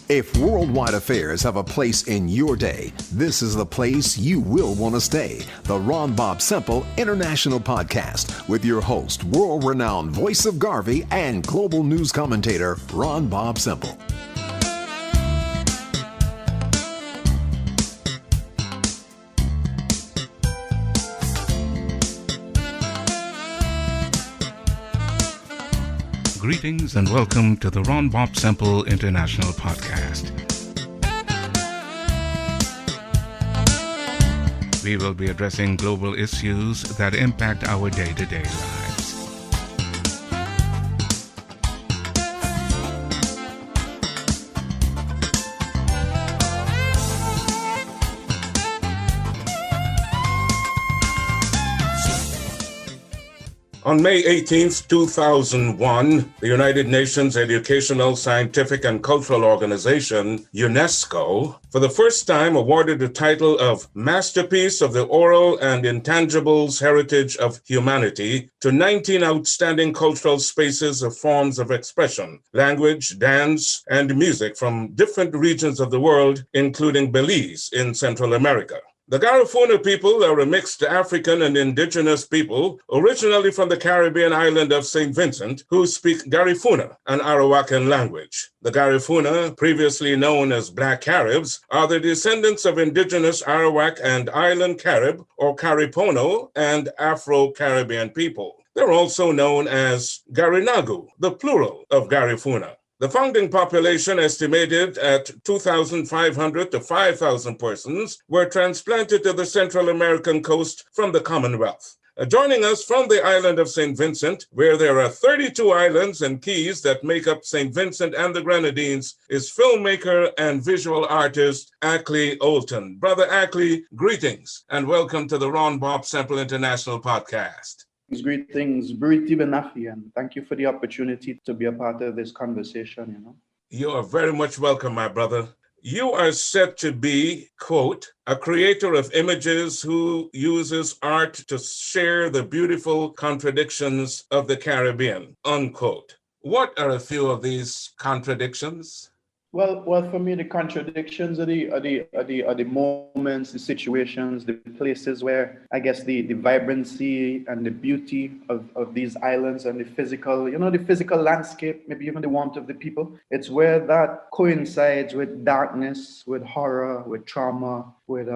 If worldwide affairs have a place in your day, this is the place you will want to stay. The Ron Bobb-Semple International Podcast with your host, world-renowned voice of Garvey and global news commentator, Ron Bobb-Semple. Greetings and welcome to the Ron Bobb-Semple International Podcast. We will be addressing global issues that impact our day-to-day lives. On May 18, 2001, the United Nations Educational, Scientific, and Cultural Organization, UNESCO, for the first time awarded the title of Masterpiece of the Oral and Intangibles Heritage of Humanity to 19 outstanding cultural spaces of forms of expression, language, dance, and music from different regions of the world, including Belize in Central America. The Garifuna people are a mixed African and Indigenous people, originally from the Caribbean island of Saint Vincent, who speak Garifuna, an Arawakan language. The Garifuna, previously known as Black Caribs, are the descendants of indigenous Arawak and island Carib, or Caripono, and Afro-Caribbean people. They're also known as Garinagu, the plural of Garifuna. The founding population, estimated at 2,500 to 5,000 persons, were transplanted to the Central American coast from the Commonwealth. Joining us from the island of Saint Vincent, where there are 32 islands and keys that make up Saint Vincent and the Grenadines, is filmmaker and visual artist Akley Olton. Brother Akley, greetings and welcome to the Ron Bobb-Semple International Podcast. Greetings, Buriti Benafi, and thank you for the opportunity to be a part of this conversation, You are very much welcome, my brother. You are said to be, quote, a creator of images who uses art to share the beautiful contradictions of the Caribbean, unquote. What are a few of these contradictions? Well, for me, the contradictions are the moments, the situations, the places where I guess the vibrancy and the beauty of these islands and the physical, the physical landscape, maybe even the warmth of the people. It's where that coincides with darkness, with horror, with trauma, with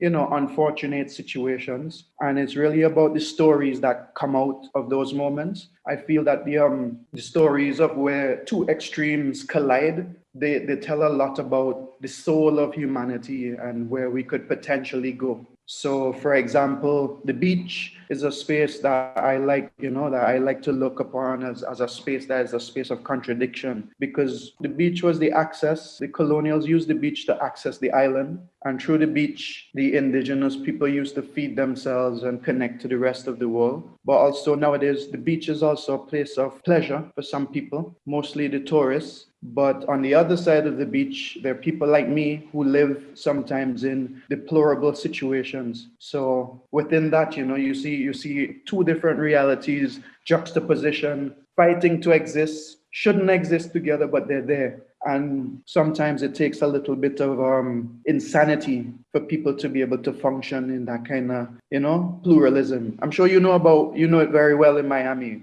unfortunate situations. And it's really about the stories that come out of those moments. I feel that the stories of where two extremes collide, they tell a lot about the soul of humanity and where we could potentially go. So, for example, the beach is a space that I like, that I like to look upon as a space that is a space of contradiction, because the beach was the access. The colonials used the beach to access the island. And through the beach, the indigenous people used to feed themselves and connect to the rest of the world. But also nowadays, the beach is also a place of pleasure for some people, mostly the tourists. But on the other side of the beach, there are people like me who live sometimes in deplorable situations. So within that, you see two different realities, juxtaposition, fighting to exist, shouldn't exist together, but they're there. And sometimes it takes a little bit of insanity for people to be able to function in that kind of, pluralism. I'm sure you know it very well in Miami,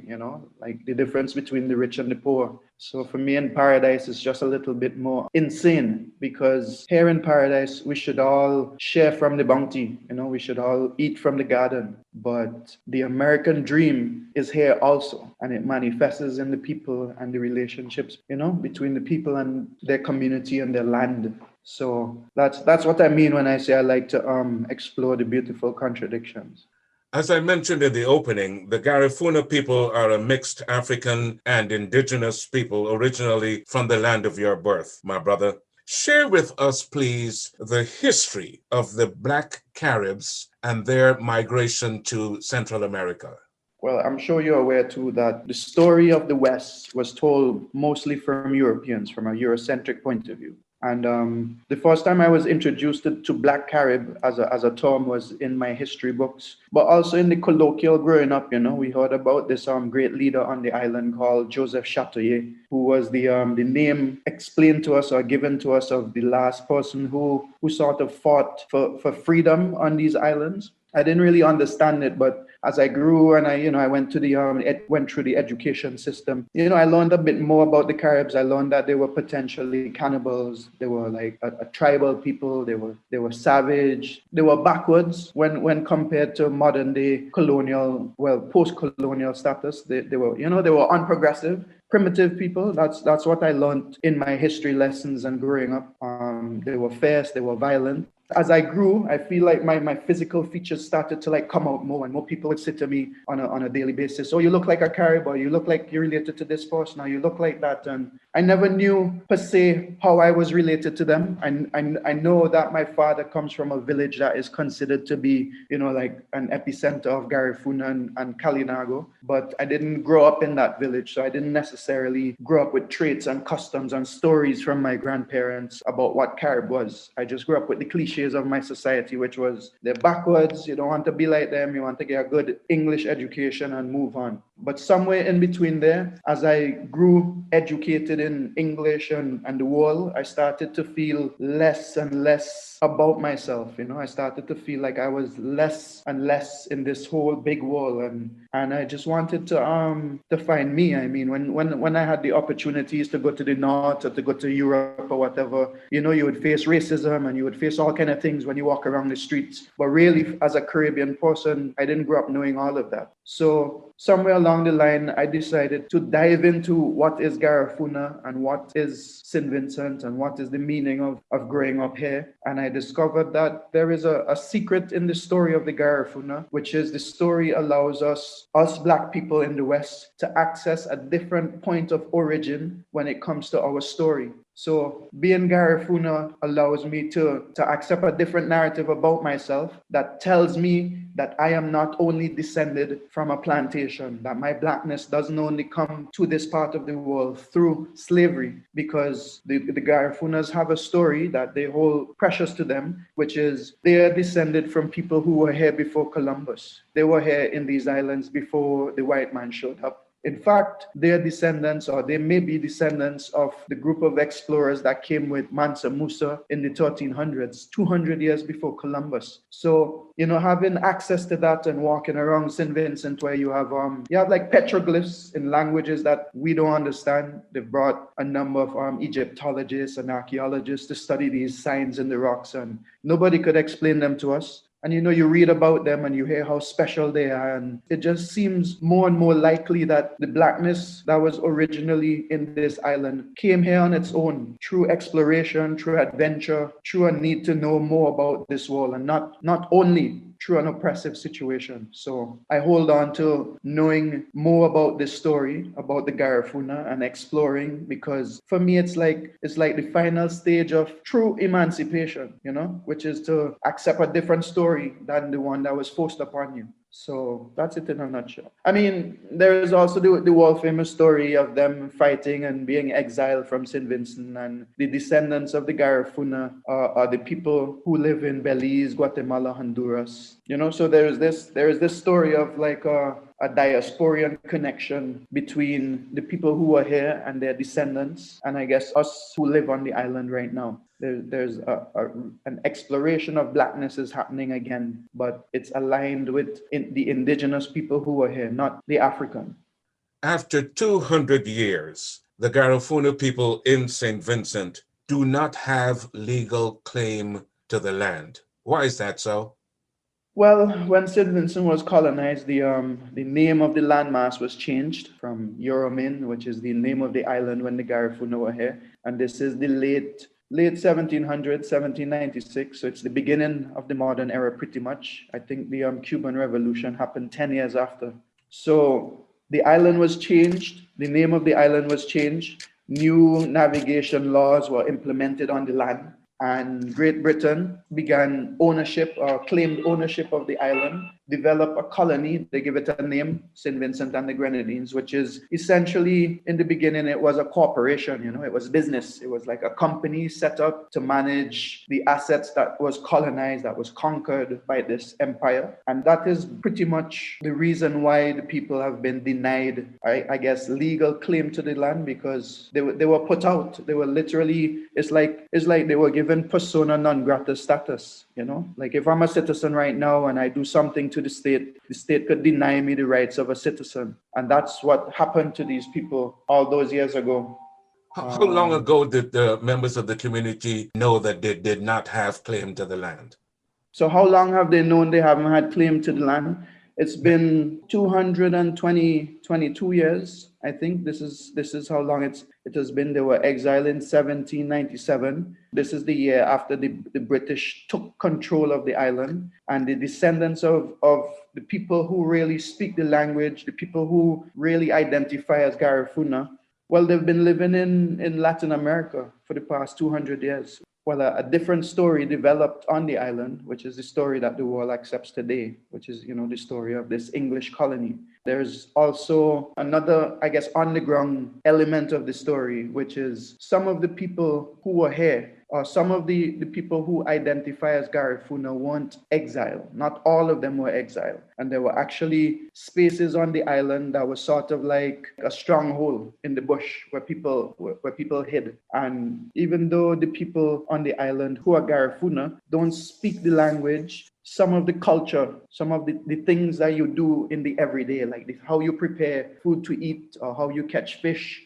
like the difference between the rich and the poor. So for me in paradise, it's just a little bit more insane, because here in paradise, we should all share from the bounty, we should all eat from the garden. But the American dream is here also, and it manifests in the people and the relationships, between the people and their community and their land. So that's what I mean when I say I like to explore the beautiful contradictions. As I mentioned in the opening, the Garifuna people are a mixed African and Indigenous people originally from the land of your birth, my brother. Share with us, please, the history of the Black Caribs and their migration to Central America. Well, I'm sure you're aware too that the story of the West was told mostly from Europeans, from a Eurocentric point of view. And the first time I was introduced to Black Carib as a term was in my history books, but also in the colloquial growing up. We heard about this great leader on the island called Joseph Chatoyer, who was the name explained to us or given to us of the last person who sort of fought for freedom on these islands. I didn't really understand it, but as I grew and I went to went through the education system, I learned a bit more about the Caribs. I learned that they were potentially cannibals. They were like a tribal people. They were savage. They were backwards when compared to modern day post-colonial status. They were unprogressive, primitive people. That's what I learned in my history lessons and growing up. They were fierce. They were violent. As I grew, I feel like my physical features started to come out more, and more people would say to me on a daily basis, "Oh, you look like a Carib, or you look like you're related to this person, or you look like that." And I never knew per se how I was related to them. I know that my father comes from a village that is considered to be, like an epicenter of Garifuna and Kalinago, but I didn't grow up in that village, so I didn't necessarily grow up with traits and customs and stories from my grandparents about what Carib was. I just grew up with the cliches of my society, which was they're backwards, you don't want to be like them, you want to get a good English education and move on. But somewhere in between there, as I grew educated in English and the world, I started to feel less and less about myself. I started to feel like I was less and less in this whole big world, and I just wanted to find me. I mean, when I had the opportunities to go to the north or to go to Europe or whatever, you would face racism and you would face all kind of things when you walk around the streets. But really, as a Caribbean person, I didn't grow up knowing all of that. So somewhere along the line, I decided to dive into what is Garifuna and what is Saint Vincent and what is the meaning of growing up here. And I discovered that there is a secret in the story of the Garifuna, which is the story allows us Black people in the West to access a different point of origin when it comes to our story. So being Garifuna allows me to accept a different narrative about myself that tells me that I am not only descended from a plantation, that my Blackness doesn't only come to this part of the world through slavery, because the Garifunas have a story that they hold precious to them, which is they are descended from people who were here before Columbus. They were here in these islands before the white man showed up. In fact, they are descendants, or they may be descendants of the group of explorers that came with Mansa Musa in the 1300s, 200 years before Columbus. So, having access to that and walking around Saint Vincent, where you have like petroglyphs in languages that we don't understand. They've brought a number of Egyptologists and archaeologists to study these signs in the rocks, and nobody could explain them to us. And you read about them and you hear how special they are, and it just seems more and more likely that the Blackness that was originally in this island came here on its own through exploration, through adventure, through a need to know more about this world, and not only through an oppressive situation. So I hold on to knowing more about this story, about the Garifuna, and exploring, because for me it's like the final stage of true emancipation, which is to accept a different story than the one that was forced upon you. So that's it in a nutshell. I mean, there is also the world famous story of them fighting and being exiled from Saint Vincent, and the descendants of the Garifuna are the people who live in Belize, Guatemala, Honduras. So there is this story of like a diasporian connection between the people who are here and their descendants, and I guess us who live on the island right now. There's an exploration of Blackness is happening again, but it's aligned with the indigenous people who are here, not the African. After 200 years, the Garifuna people in Saint Vincent do not have legal claim to the land. Why is that so? Well, when Saint Vincent was colonized, the name of the landmass was changed from Yoromin, which is the name of the island when the Garifuna were here, and this is the late 1700s, 1796. So it's the beginning of the modern era, pretty much. I think the Cuban Revolution happened 10 years after. So the island was changed. The name of the island was changed. New navigation laws were implemented on the land. And Great Britain began ownership or claimed ownership of the island. develop a colony. They give it a name, Saint Vincent and the Grenadines, which is essentially, in the beginning, it was a corporation, it was business. It was like a company set up to manage the assets that was colonized, that was conquered by this empire. And that is pretty much the reason why the people have been denied, I guess, legal claim to the land, because they were put out. They were literally, it's like they were given persona non grata status, Like if I'm a citizen right now and I do something to the state could deny me the rights of a citizen. And that's what happened to these people all those years ago. How long ago did the members of the community know that they did not have claim to the land? So how long have they known they haven't had claim to the land? It's been 22 years. I think this is how long it has been. They were exiled in 1797. This is the year after the British took control of the island, and the descendants of the people who really speak the language, the people who really identify as Garifuna, well, they've been living in Latin America for the past 200 years. Well, a different story developed on the island, which is the story that the world accepts today, which is, the story of this English colony. There's also another, I guess, on the ground element of the story, which is some of the people who were here, or some of the people who identify as Garifuna weren't exiled. Not all of them were exiled. And there were actually spaces on the island that was sort of like a stronghold in the bush where people hid. And even though the people on the island who are Garifuna don't speak the language, some of the culture, some of the things that you do in the everyday, like how you prepare food to eat or how you catch fish,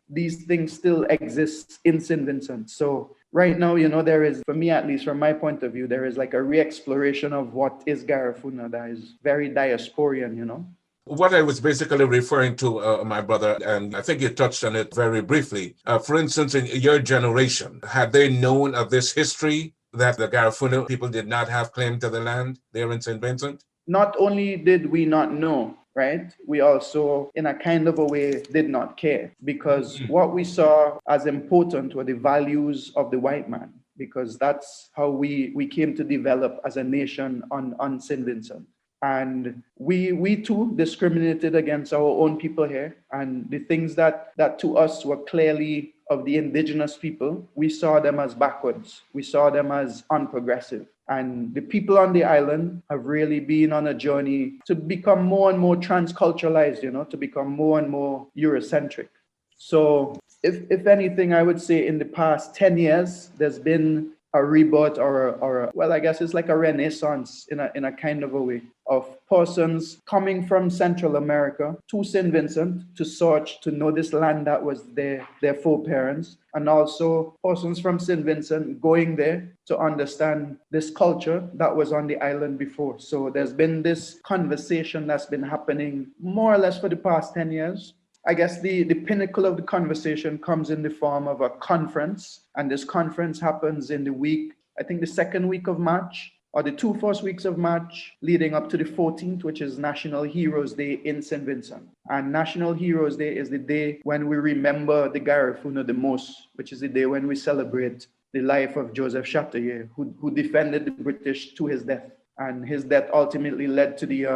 these things still exist in Saint Vincent. So right now, there is, for me at least, from my point of view, there is like a re-exploration of what is Garifuna that is very diasporian, What I was basically referring to, my brother, and I think you touched on it very briefly. For instance, in your generation, had they known of this history that the Garifuna people did not have claim to the land there in St. Vincent? Not only did we not know, right? We also, in a kind of a way, did not care, because what we saw as important were the values of the white man, because that's how we came to develop as a nation on St. Vincent. And we too discriminated against our own people here. And the things that to us were clearly of the indigenous people, we saw them as backwards. We saw them as unprogressive. And the people on the island have really been on a journey to become more and more transculturalized, to become more and more Eurocentric. So if anything, I would say in the past 10 years, there's been a rebirth or I guess it's like a renaissance in a kind of a way of persons coming from Central America to St. Vincent to search to know this land that was their foreparents, and also persons from St. Vincent going there to understand this culture that was on the island before. So there's been this conversation that's been happening more or less for the past 10 years. I guess the pinnacle of the conversation comes in the form of a conference. And this conference happens in the week, I think the second week of March, or the 2 first weeks of March, leading up to the 14th, which is National Heroes Day in St. Vincent. And National Heroes Day is the day when we remember the Garifuna the most, which is the day when we celebrate the life of Joseph Chatelier, who defended the British to his death. And his death ultimately led to the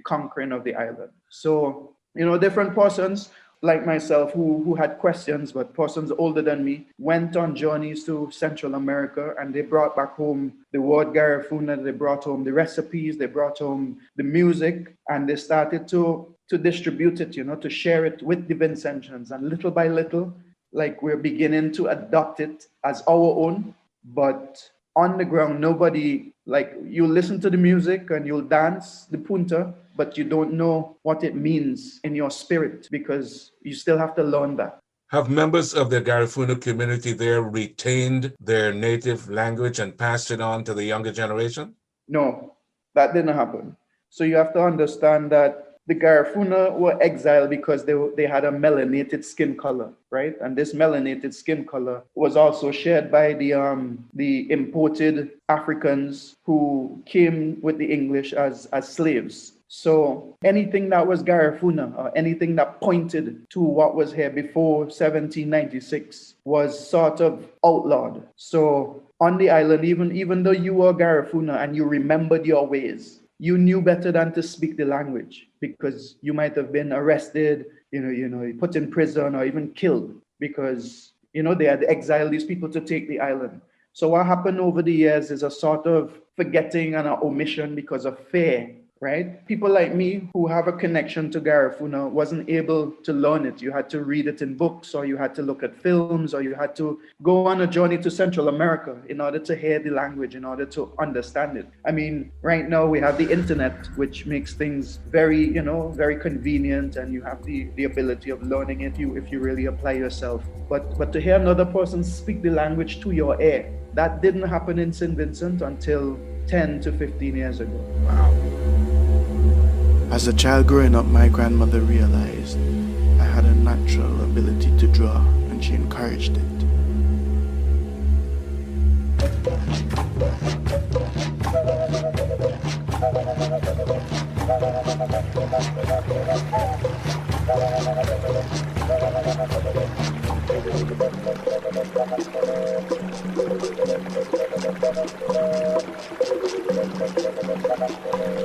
conquering of the island. So, different persons like myself who had questions, but persons older than me, went on journeys to Central America, and they brought back home the word Garifuna, they brought home the recipes, they brought home the music, and they started to distribute it, to share it with the Vincentians. And little by little, like, we're beginning to adopt it as our own, but on the ground, nobody, like, you listen to the music and you'll dance the punta, but you don't know what it means in your spirit, because you still have to learn that. Have members of the Garifuna community there retained their native language and passed it on to the younger generation? No, that didn't happen. So you have to understand that the Garifuna were exiled because they had a melanated skin color, right? And this melanated skin color was also shared by the imported Africans who came with the English as slaves. So anything that was Garifuna, or anything that pointed to what was here before 1796, was sort of outlawed. So on the island, even though you were Garifuna and you remembered your ways, you knew better than to speak the language, because you might have been arrested, put in prison, or even killed, because they had exiled these people to take the island. So what happened over the years is a sort of forgetting and an omission because of fear, right? People like me who have a connection to Garifuna wasn't able to learn it. You had to read it in books, or you had to look at films, or you had to go on a journey to Central America in order to hear the language, in order to understand it. I mean, right now we have the internet, which makes things very, very convenient, and you have the ability of learning it if you really apply yourself. But to hear another person speak the language to your ear, that didn't happen in Saint Vincent until 10 to 15 years ago. Wow. As a child growing up, my grandmother realized I had a natural ability to draw, and she encouraged it.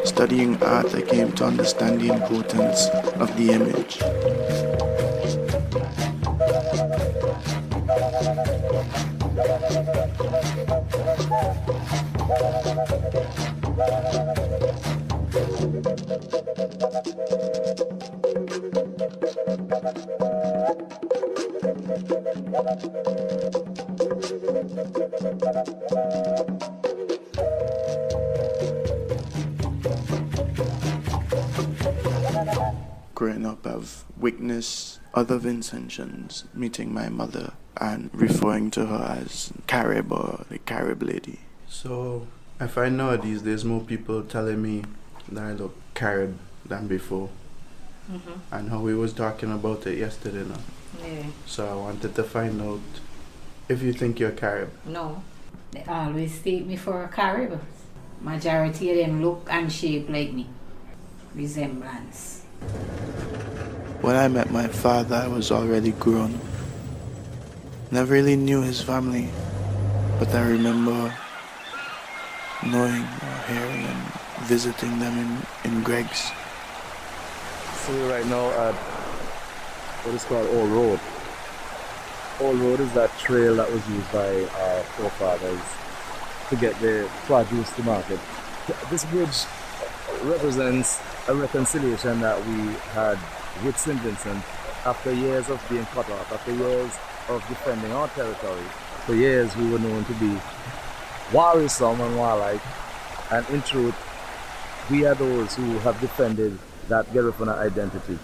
Studying art, I came to understand the importance of the image. Growing up, I've witnessed other Vincentians meeting my mother and referring to her as Carib or the Carib lady. So I find nowadays there's more people telling me that I look Carib than before. Mm-hmm. And how we was talking about it yesterday now. Yeah. So I wanted to find out if you think you're Carib. No. They always take me for a Carib. Majority of them look and shape like me. Resemblance. When I met my father, I was already grown. Never really knew his family, but I remember knowing or hearing and visiting them in Greg's. So we're right now at what is called Old Road. Old Road is that trail that was used by our forefathers to get the produce to market. This bridge represents a reconciliation that we had with Saint Vincent after years of being cut off, after years of defending our territory. For years we were known to be worrisome and warlike, and in truth we are those who have defended that Garifuna identity.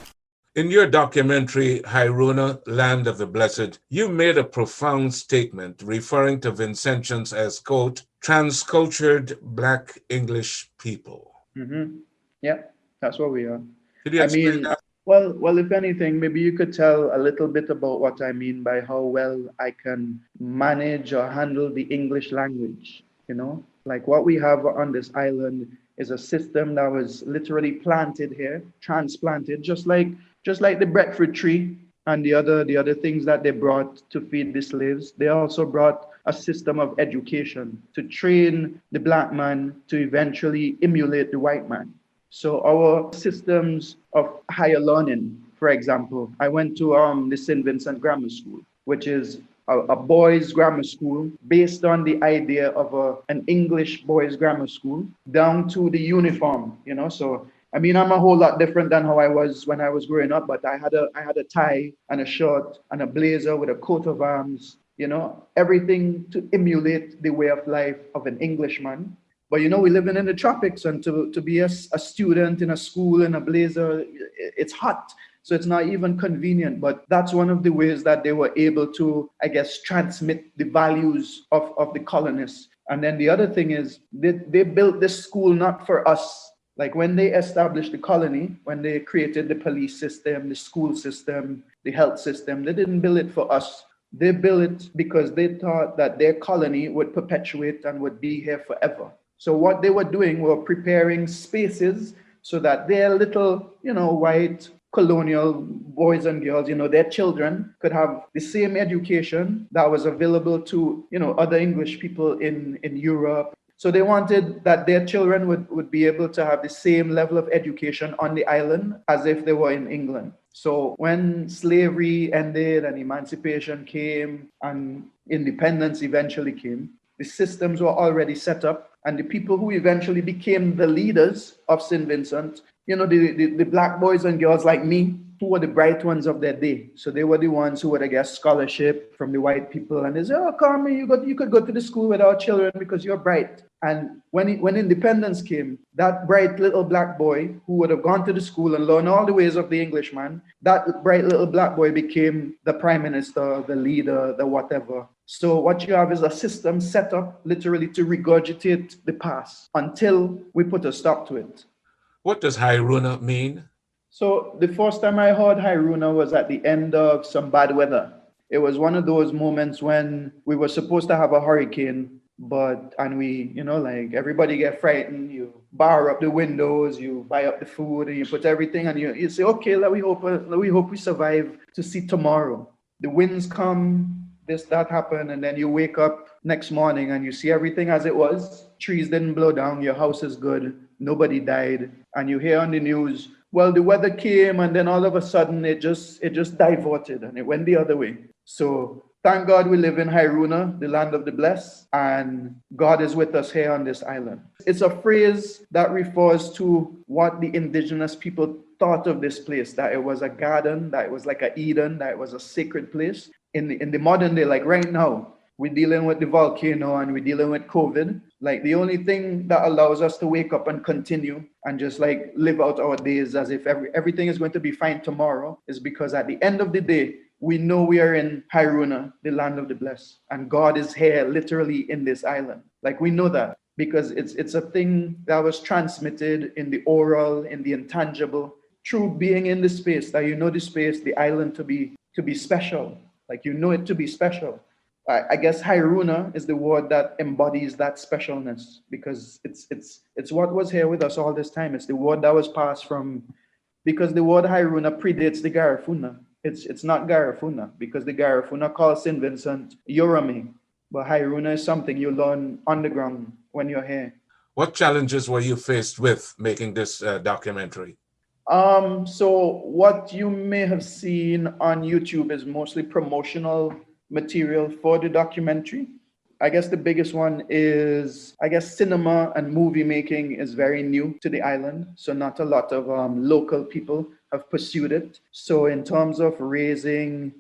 In your documentary, Hairuna, Land of the Blessed, you made a profound statement referring to Vincentians as, quote, transcultured Black English people. Mm-hmm. Yeah, that's what we are. Could you explain that? Well, if anything, maybe you could tell a little bit about what I mean by how well I can manage or handle the English language, Like what we have on this island is a system that was literally planted here, transplanted, just like the breadfruit tree and the other things that they brought to feed the slaves. They also brought a system of education to train the Black man to eventually emulate the white man. So our systems of higher learning, for example, I went to the Saint Vincent Grammar School, which is a boys' grammar school based on the idea of an English boys' grammar school down to the uniform, So, I mean, I'm a whole lot different than how I was when I was growing up, but I had a tie and a shirt and a blazer with a coat of arms, everything to emulate the way of life of an Englishman. But we living in the tropics, and to be a student in a school in a blazer, it's hot. So it's not even convenient. But that's one of the ways that they were able to, I guess, transmit the values of the colonists. And then the other thing is they built this school not for us. Like when they established the colony, when they created the police system, the school system, the health system, they didn't build it for us. They built it because they thought that their colony would perpetuate and would be here forever. So what they were doing were preparing spaces so that their little, white colonial boys and girls, their children could have the same education that was available to, other English people in Europe. So they wanted that their children would be able to have the same level of education on the island as if they were in England. So when slavery ended and emancipation came and independence eventually came, the systems were already set up, and the people who eventually became the leaders of Saint Vincent, the black boys and girls like me, who were the bright ones of their day. So they were the ones who would, I guess, scholarship from the white people. And they say, oh, Carmen, you could go to the school with our children because you're bright. And when independence came, that bright little black boy who would have gone to the school and learned all the ways of the Englishman, that bright little black boy became the prime minister, the leader, the whatever. So what you have is a system set up literally to regurgitate the past until we put a stop to it. What does Hairuna mean? So the first time I heard Hairuna was at the end of some bad weather. It was one of those moments when we were supposed to have a hurricane, and we, like everybody get frightened. You bar up the windows, you buy up the food, and you put everything, and you say, okay, we hope we survive to see tomorrow. The winds come, that happened, and then you wake up next morning and you see everything as it was. Trees didn't blow down, your house is good, nobody died, and you hear on the news, well, the weather came, and then all of a sudden it just diverted and it went the other way. So thank God we live in Hairuna, the land of the blessed, and God is with us here on this island. It's a phrase that refers to what the indigenous people thought of this place, that it was a garden, that it was like an Eden, that it was a sacred place. In the modern day, like right now, we're dealing with the volcano and we're dealing with COVID. Like the only thing that allows us to wake up and continue and just like live out our days as if everything is going to be fine tomorrow is because at the end of the day, we know we are in Hairuna, the land of the blessed, and God is here literally in this island. Like we know that because it's a thing that was transmitted in the oral, in the intangible, through being in the space, that the space, the island to be special. Like it to be special. I guess Hairuna is the word that embodies that specialness because it's what was here with us all this time. It's the word that was passed from, because the word Hairuna predates the Garifuna. It's not Garifuna because the Garifuna calls Saint Vincent Yorame, but Hairuna is something you learn underground when you're here. What challenges were you faced with making this documentary? So what you may have seen on YouTube is mostly promotional material for the documentary. I guess the biggest one is, cinema and movie making is very new to the island. So not a lot of local people have pursued it. So in terms of raising,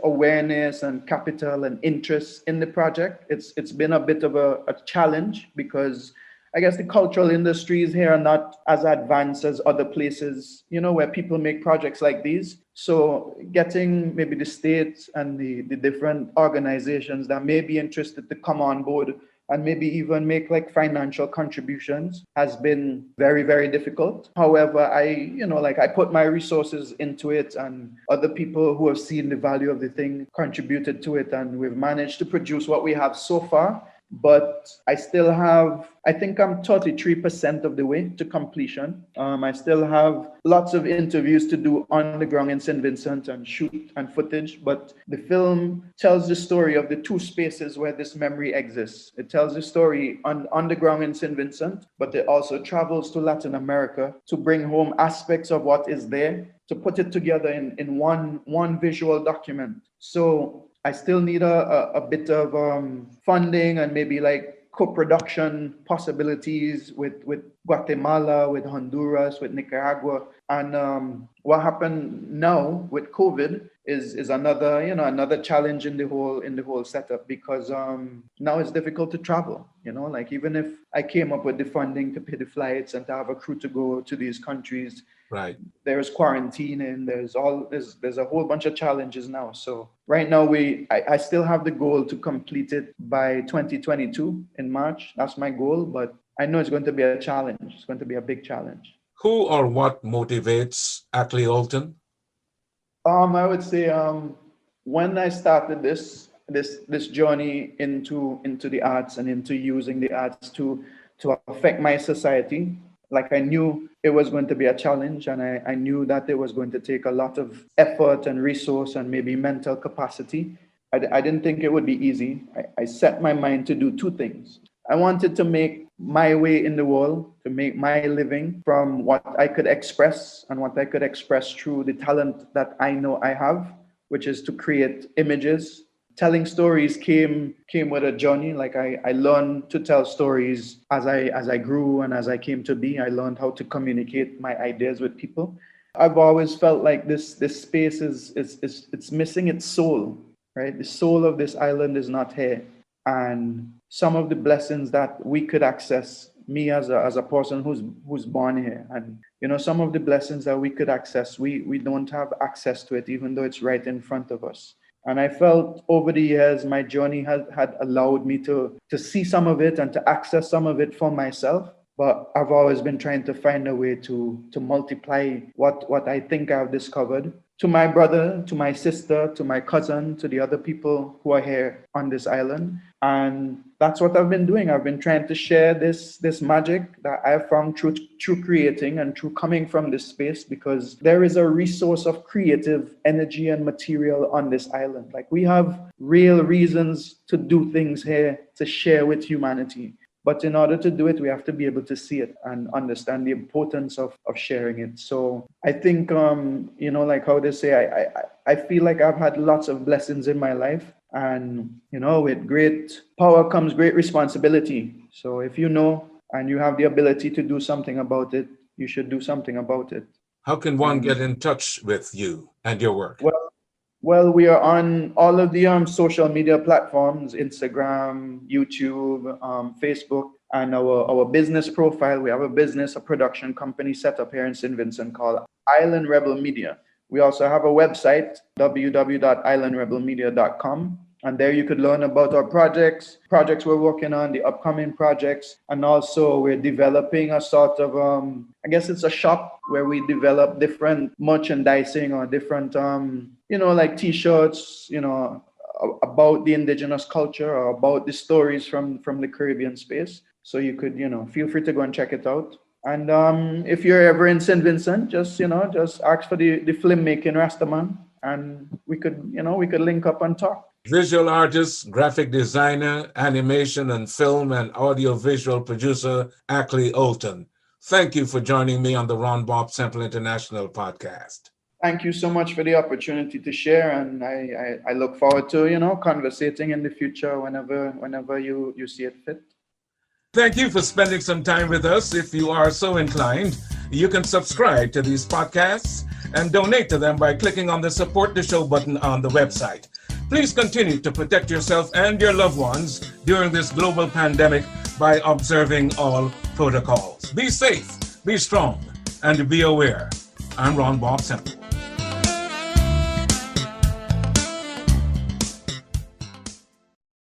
awareness and capital and interest in the project, it's been a bit of a challenge because the cultural industries here are not as advanced as other places, where people make projects like these. So getting maybe the state and the different organizations that may be interested to come on board and maybe even make like financial contributions has been very, very difficult. However, I put my resources into it, and other people who have seen the value of the thing contributed to it, and we've managed to produce what we have so far. But I still have, I'm 33% of the way to completion. I still have lots of interviews to do on the ground in Saint Vincent and shoot and footage. But the film tells the story of the two spaces where this memory exists. It tells the story on the ground in Saint Vincent, but it also travels to Latin America to bring home aspects of what is there, to put it together in one visual document. So I still need a bit of funding and maybe like co-production possibilities with Guatemala, with Honduras, with Nicaragua. And what happened now with COVID is another challenge in the whole setup, because now it's difficult to travel. Like even if I came up with the funding to pay the flights and to have a crew to go to these countries, right, there's quarantining, there's a whole bunch of challenges now. So right now I still have the goal to complete it by 2022 in March. That's my goal, but I know it's going to be a challenge. It's going to be a big challenge. Who or what motivates Akley Olton? I would say when I started this journey into the arts and into using the arts to affect my society, like I knew it was going to be a challenge, and I knew that it was going to take a lot of effort and resource and maybe mental capacity. I didn't think it would be easy. I set my mind to do two things. I wanted to make my way in the world, to make my living from what I could express and what I could express through the talent that I know I have, which is to create images. Telling stories came with a journey. Like I learned to tell stories as I grew and as I came to be. I learned how to communicate my ideas with people. I've always felt like this space is it's missing its soul, right? The soul of this island is not here. And some of the blessings that we could access, me as a person who's born here, and some of the blessings that we could access, we don't have access to it, even though it's right in front of us. And I felt over the years, my journey had allowed me to see some of it and to access some of it for myself. But I've always been trying to find a way to multiply what I think I've discovered to my brother, to my sister, to my cousin, to the other people who are here on this island. And that's what I've been doing. I've been trying to share this magic that I've found through creating and through coming from this space, because there is a resource of creative energy and material on this island. Like, we have real reasons to do things here, to share with humanity. But in order to do it, we have to be able to see it and understand the importance of sharing it. So I think, like how they say, I feel like I've had lots of blessings in my life. And, with great power comes great responsibility. So if you know and you have the ability to do something about it, you should do something about it. How can one get in touch with you and your work? Well, we are on all of the social media platforms, Instagram, YouTube, Facebook, and our business profile. We have a production company set up here in Saint Vincent called Island Rebel Media. We also have a website, www.islandrebelmedia.com. And there you could learn about our projects we're working on, the upcoming projects. And also we're developing a sort of, I guess it's a shop where we develop different merchandising or different, like T-shirts, about the indigenous culture or about the stories from the Caribbean space. So you could, feel free to go and check it out. And if you're ever in Saint Vincent, just ask for the filmmaking Rastaman, and we could link up and talk. Visual artist, graphic designer, animation and film and audiovisual producer, Akley Olton. Thank you for joining me on the Ron Bobb-Semple International podcast. Thank you so much for the opportunity to share, and I look forward to, conversating in the future whenever you see it fit. Thank you for spending some time with us. If you are so inclined, you can subscribe to these podcasts and donate to them by clicking on the Support the Show button on the website. Please continue to protect yourself and your loved ones during this global pandemic by observing all protocols. Be safe, be strong, and be aware. I'm Ron Bobb-Semple.